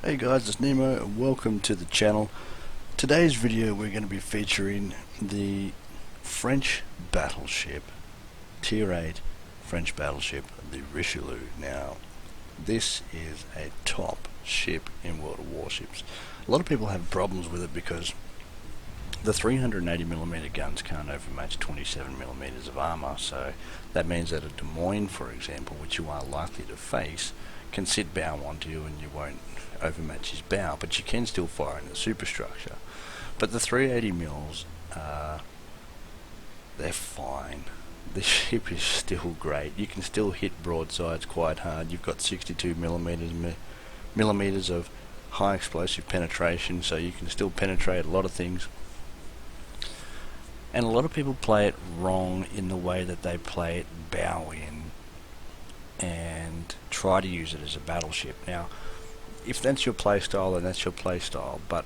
Hey guys, it's Nemo and welcome to the channel. Today's video we're going to be featuring the French battleship, Tier 8 French battleship, the Richelieu. Now, this is a top ship in World of Warships. A lot of people have problems with it because the 380mm guns can't overmatch 27mm of armour, so that means that a Des Moines, for example, which you are likely to face, can sit bow onto you and you won't overmatch his bow, but you can still fire in the superstructure. But the 380mm, they're fine. The ship is still great. You can still hit broadsides quite hard. You've got 62mm of high explosive penetration, so you can still penetrate a lot of things. And a lot of people play it wrong in the way that they play it bow in and try to use it as a battleship. Now, if that's your playstyle, then that's your playstyle, but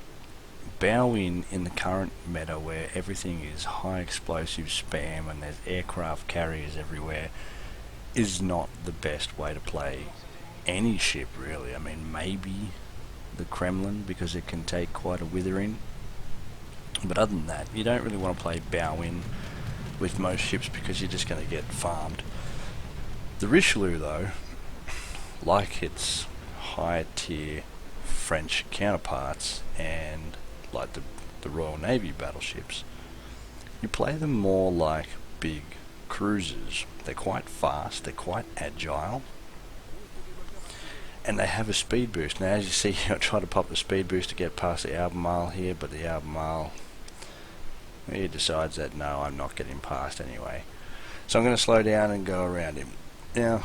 bow in the current meta where everything is high explosive spam and there's aircraft carriers everywhere is not the best way to play any ship, really. I mean, maybe the Kremlin, because it can take quite a withering, but other than that, you don't really want to play bow in with most ships because you're just going to get farmed. The Richelieu, though, like its higher tier French counterparts and like the Royal Navy battleships, you play them more like big cruisers. They're quite fast, they're quite agile, and they have a speed boost. Now, as you see, I try to pop the speed boost to get past the Albemarle here, but the Albemarle, he decides that no, I'm not getting past anyway. So I'm going to slow down and go around him. Now,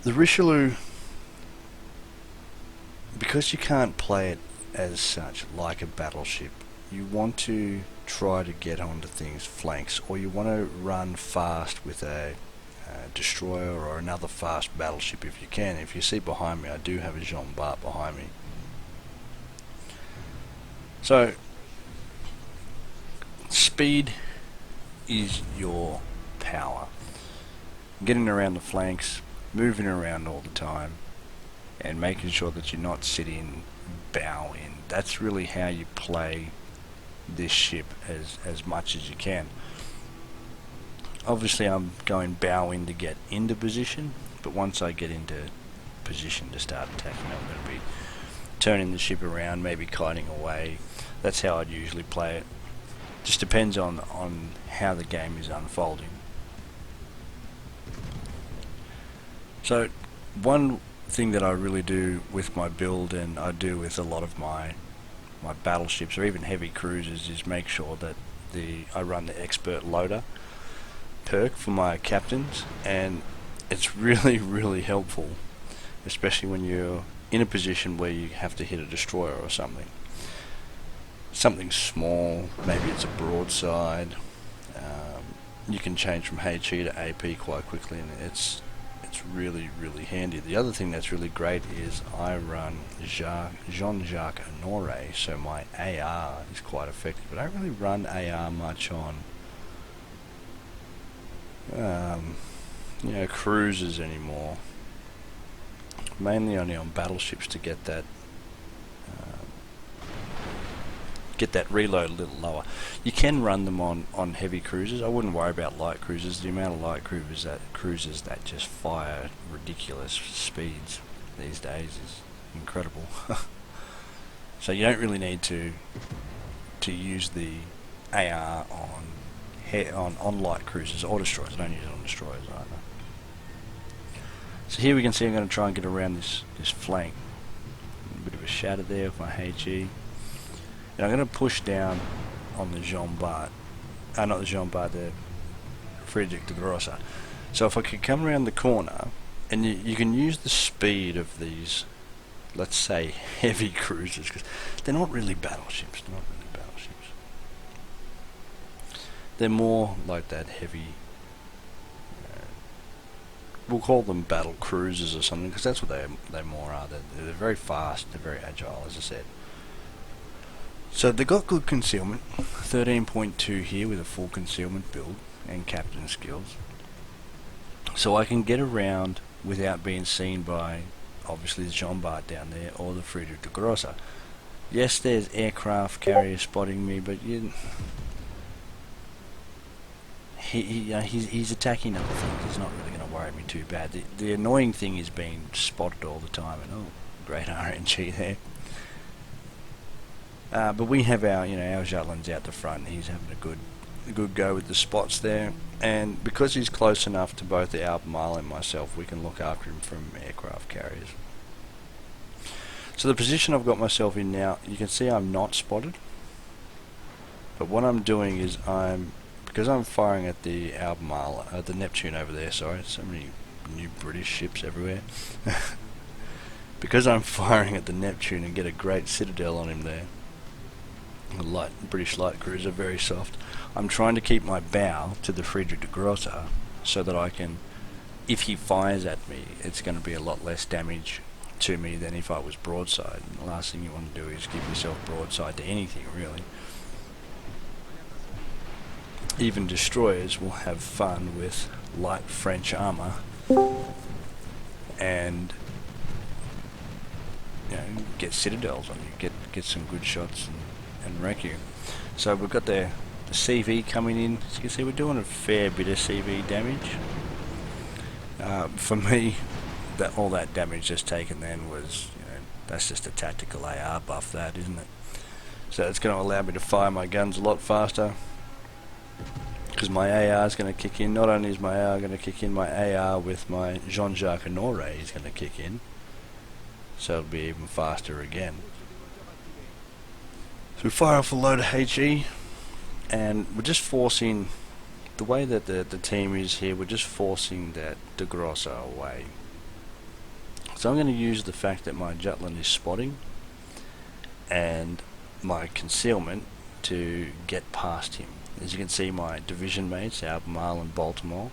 the Richelieu, because you can't play it as such like a battleship, you want to try to get onto things flanks, or you want to run fast with a destroyer or another fast battleship if you can. If you see behind me, I do have a Jean Bart behind me. So, speed is your power. Getting around the flanks, moving around all the time, and making sure that you're not sitting bow in. That's really how you play this ship as much as you can. Obviously I'm going bow in to get into position, but once I get into position to start attacking, I'm going to be turning the ship around, maybe kiting away. That's how I'd usually play it. Just depends on how the game is unfolding. So one thing that I really do with my build, and I do with a lot of my battleships or even heavy cruisers, is make sure that I run the expert loader perk for my captains, and it's really helpful, especially when you're in a position where you have to hit a destroyer or something small. Maybe it's a broadside. You can change from HE to AP quite quickly, and it's really handy. The other thing that's really great is I run Jean-Jacques Honoré, so my AR is quite effective. I don't really run AR much on cruisers anymore, mainly only on battleships to get that reload a little lower. You can run them on heavy cruisers. I wouldn't worry about light cruisers. The amount of light cruisers that just fire ridiculous speeds these days is incredible. So you don't really need to use the AR on light cruisers or destroyers. I don't use it on destroyers either. So here we can see I'm going to try and get around this flank. A bit of a shatter there with my HE. And I'm going to push down on the Jean Bart, not the Jean Bart, the Friedrich de Grosse. So if I could come around the corner, and you can use the speed of these, let's say, heavy cruisers, because they're not really battleships. They're more like that heavy, we'll call them battle cruisers or something, because that's what they more are. They're very fast, they're very agile, as I said. So they've got good concealment, 13.2 here with a full concealment build and captain skills. So I can get around without being seen by obviously the Jean Bart down there or the Friedrich de Grosse. Yes, there's aircraft carrier spotting me, but he's attacking other things. He's not really going to worry me too bad. The annoying thing is being spotted all the time, and oh, great RNG there. But we have our Jutland's out the front. He's having a good go with the spots there, and because he's close enough to both the Albemarle and myself, we can look after him from aircraft carriers. So the position I've got myself in now, you can see I'm not spotted, but what I'm doing is because I'm firing at the Albemarle, the Neptune over there, sorry, so many new British ships everywhere. Because I'm firing at the Neptune and get a great citadel on him there, a British light cruiser, very soft, I'm trying to keep my bow to the Friedrich de Grosse so that I can, if he fires at me, it's going to be a lot less damage to me than if I was broadside. And the last thing you want to do is give yourself broadside to anything, really. Even destroyers will have fun with light French armour and get citadels on you, get some good shots and wreck you. So we've got the CV coming in. As you can see, we're doing a fair bit of CV damage. For me, all that damage just taken then was, that's just a tactical AR buff, that, isn't it? So it's going to allow me to fire my guns a lot faster, because my AR is going to kick in. Not only is my AR going to kick in, my AR with my Jean-Jacques Honoré is going to kick in, so it'll be even faster again. So we fire off a load of HE, and we're just forcing, the way that the team is here, we're just forcing that de Grosse away. So I'm going to use the fact that my Jutland is spotting and my concealment to get past him. As you can see, my division mates, Albemarle and Baltimore,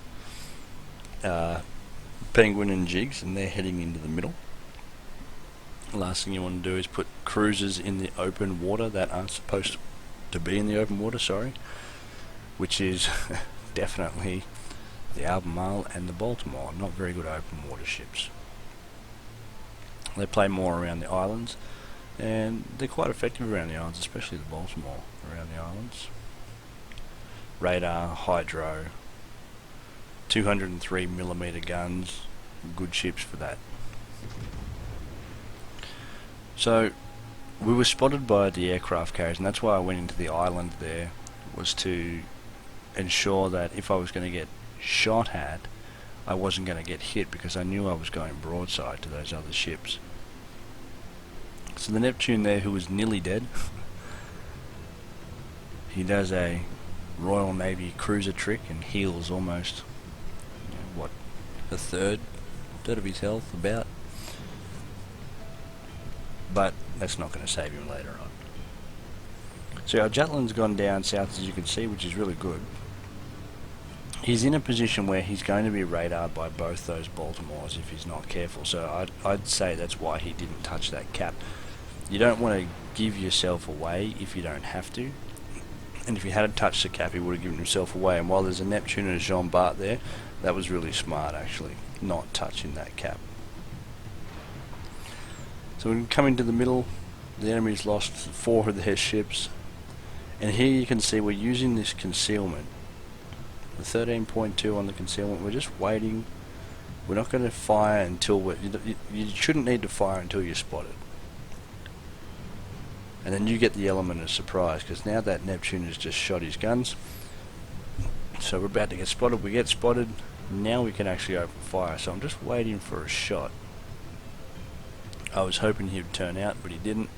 Penguin and Jigs, and they're heading into the middle. The last thing you want to do is put cruisers in the open water that aren't supposed to be in the open water, which is definitely the Albemarle and the Baltimore. Not very good open water ships. They play more around the islands, and they're quite effective around the islands, especially the Baltimore around the islands. Radar, hydro, 203mm guns, good ships for that. So we were spotted by the aircraft carriers, and that's why I went into the island there, was to ensure that if I was going to get shot at, I wasn't going to get hit, because I knew I was going broadside to those other ships. So the Neptune there, who was nearly dead, he does a Royal Navy cruiser trick and heals almost, a third of his health, about. But that's not going to save him later on. So our Jutland's gone down south, as you can see, which is really good. He's in a position where he's going to be radared by both those Baltimores if he's not careful, so I'd say that's why he didn't touch that cap. You don't want to give yourself away if you don't have to, and if he hadn't touched the cap, he would have given himself away. And while there's a Neptune and a Jean Bart there, that was really smart, actually, not touching that cap. So we come into the middle. The enemy's lost 4 of their ships, and here you can see we're using this concealment. The 13.2 on the concealment, we're just waiting. We're not going to fire until you shouldn't need to fire until you're spotted. And then you get the element of surprise, because now that Neptune has just shot his guns. So we're about to get spotted. We get spotted. Now we can actually open fire. So I'm just waiting for a shot. I was hoping he would turn out, but he didn't.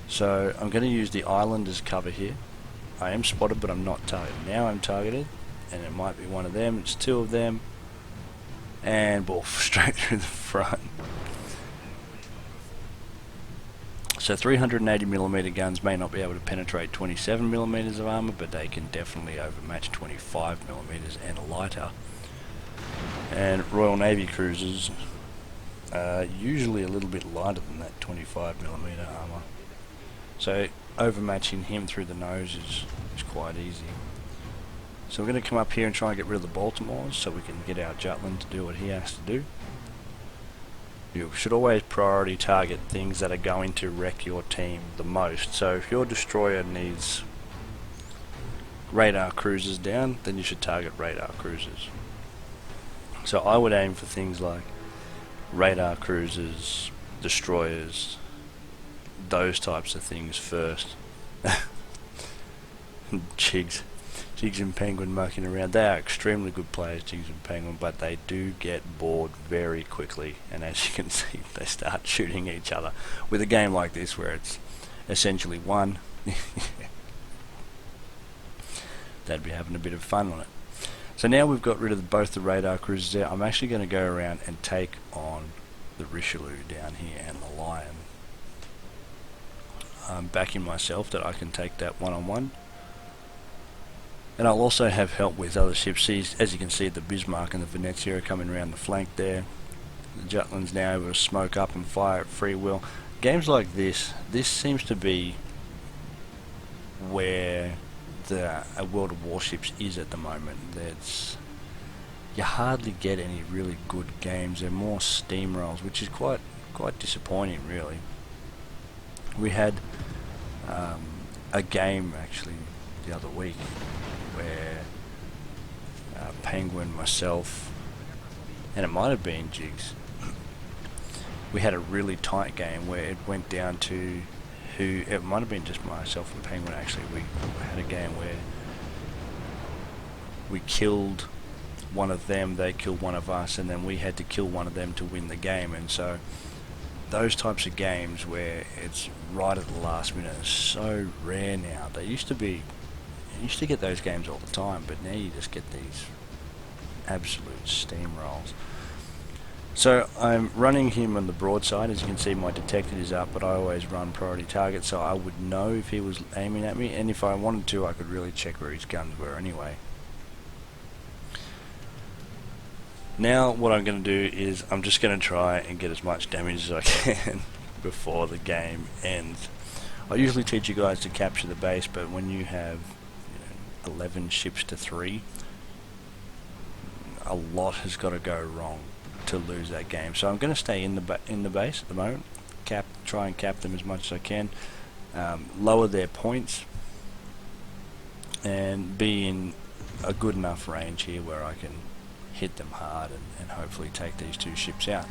So I'm going to use the island as cover here. I am spotted, but I'm not targeted. Now I'm targeted, and it might be one of them. It's 2 of them, and boof, straight through the front. So 380mm guns may not be able to penetrate 27mm of armour, but they can definitely overmatch 25mm and lighter. And Royal Navy cruisers are usually a little bit lighter than that 25mm armour. So overmatching him through the nose is quite easy. So we're going to come up here and try and get rid of the Baltimores so we can get our Jutland to do what he has to do. You should always priority target things that are going to wreck your team the most. So if your destroyer needs radar cruisers down, then you should target radar cruisers. So I would aim for things like radar cruisers, destroyers, those types of things first. Jigs and Penguin mucking around. They are extremely good players, Jigs and Penguin, but they do get bored very quickly, and as you can see, they start shooting each other. With a game like this where it's essentially one, they'd be having a bit of fun on it. So now we've got rid of both the radar cruisers there, I'm actually going to go around and take on the Richelieu down here and the Lion. I'm backing myself that I can take that one-on-one. And I'll also have help with other ships. As you can see, the Bismarck and the Venezia are coming around the flank there. The Jutland's now able to smoke up and fire at free will. Games like this seems to be where the World of Warships is at the moment. You hardly get any really good games. They're more steamrolls, which is quite disappointing, really. We had a game actually the other week where Penguin, myself, and it might have been Jigs, we had a really tight game where it went down to it might have been just myself and Penguin actually. We had a game where we killed one of them, they killed one of us, and then we had to kill one of them to win the game. And so those types of games where it's right at the last minute are so rare now. They used to get those games all the time, but now you just get these absolute steamrolls. So I'm running him on the broadside. As you can see, my detected is up, but I always run priority target, so I would know if he was aiming at me, and if I wanted to, I could really check where his guns were anyway. Now what I'm going to do is I'm just going to try and get as much damage as I can before the game ends. I usually teach you guys to capture the base, but when you have 11 ships to 3, a lot has got to go wrong to lose that game. So I'm going to stay in the base at the moment, try and cap them as much as I can, lower their points, and be in a good enough range here where I can hit them hard and hopefully take these two ships out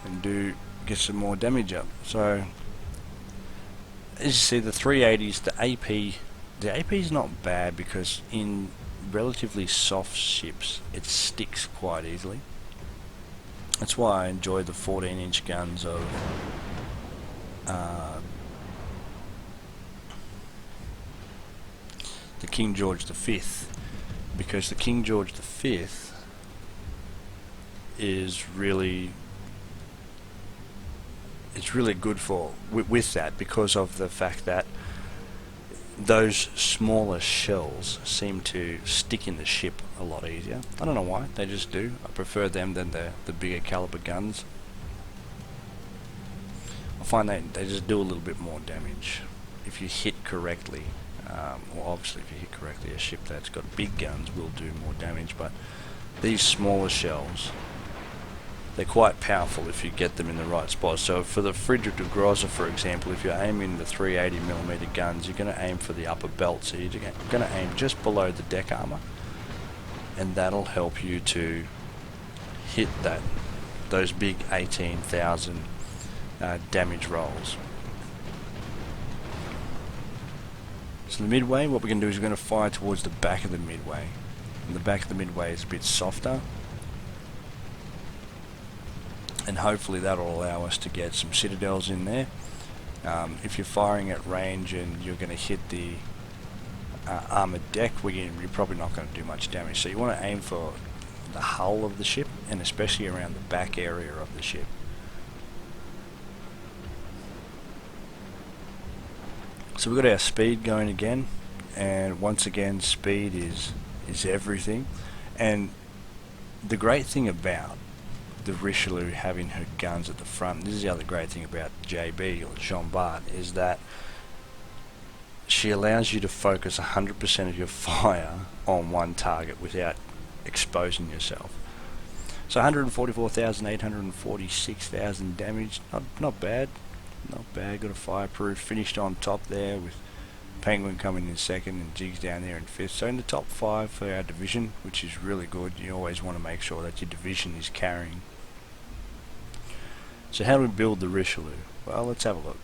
and get some more damage up. So as you see, the 380s, the AP is not bad because in relatively soft ships it sticks quite easily. That's why I enjoy the 14-inch guns of the King George V, because the King George V is really good with that, because of the fact that those smaller shells seem to stick in the ship a lot easier. I don't know why, they just do. I prefer them than the bigger caliber guns. I find they just do a little bit more damage if you hit correctly. Well, obviously if you hit correctly, a ship that's got big guns will do more damage, but these smaller shells, they're quite powerful if you get them in the right spot. So for the Friedrich de Grosse, for example, if you're aiming the 380mm guns, you're going to aim for the upper belt, so you're going to aim just below the deck armor, and that'll help you to hit those big 18,000 damage rolls. So the midway, what we're going to do is we're going to fire towards the back of the midway, and the back of the midway is a bit softer, and hopefully that'll allow us to get some citadels in there. If you're firing at range and you're going to hit the armoured deck, you're probably not going to do much damage. So you want to aim for the hull of the ship, and especially around the back area of the ship. So we've got our speed going again, and once again speed is everything. And the great thing about the Richelieu having her guns at the front, this is the other great thing about JB or Jean Bart, is that she allows you to focus 100% of your fire on one target without exposing yourself. So 144,846,000 damage. Not bad. Not bad. Got a fireproof. Finished on top there with Penguin coming in second and Jigs down there in fifth. So in the top 5 for our division, which is really good. You always want to make sure that your division is carrying. So how do we build the Richelieu? Well, let's have a look.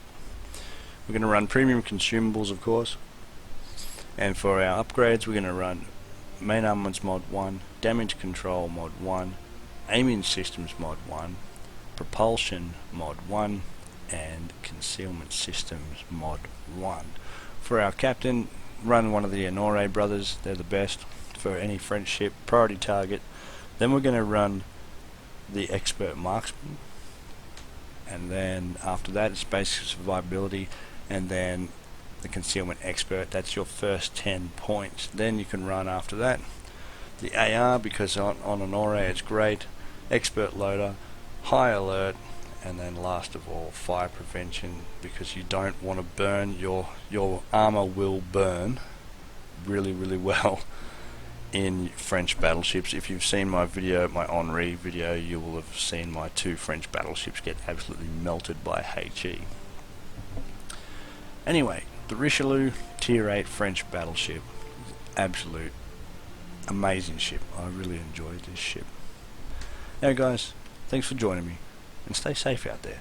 We're going to run premium consumables, of course. And for our upgrades, we're going to run main armaments mod 1, damage control mod 1, aiming systems mod 1, propulsion mod 1, and concealment systems mod 1. For our captain, run one of the Honore brothers. They're the best for any French ship. Priority target. Then we're going to run the expert marksman, and then after that it's basic survivability, and then the concealment expert. That's your first 10 points. Then you can run after that the AR, because on Honore it's great, expert loader, high alert, and then last of all fire prevention, because you don't want to burn. Your armor will burn really well in French battleships. If you've seen my video, my Henri video, you will have seen my 2 French battleships get absolutely melted by HE. Anyway, the Richelieu Tier 8 French battleship, absolute amazing ship. I really enjoyed this ship. Now guys, thanks for joining me, and stay safe out there.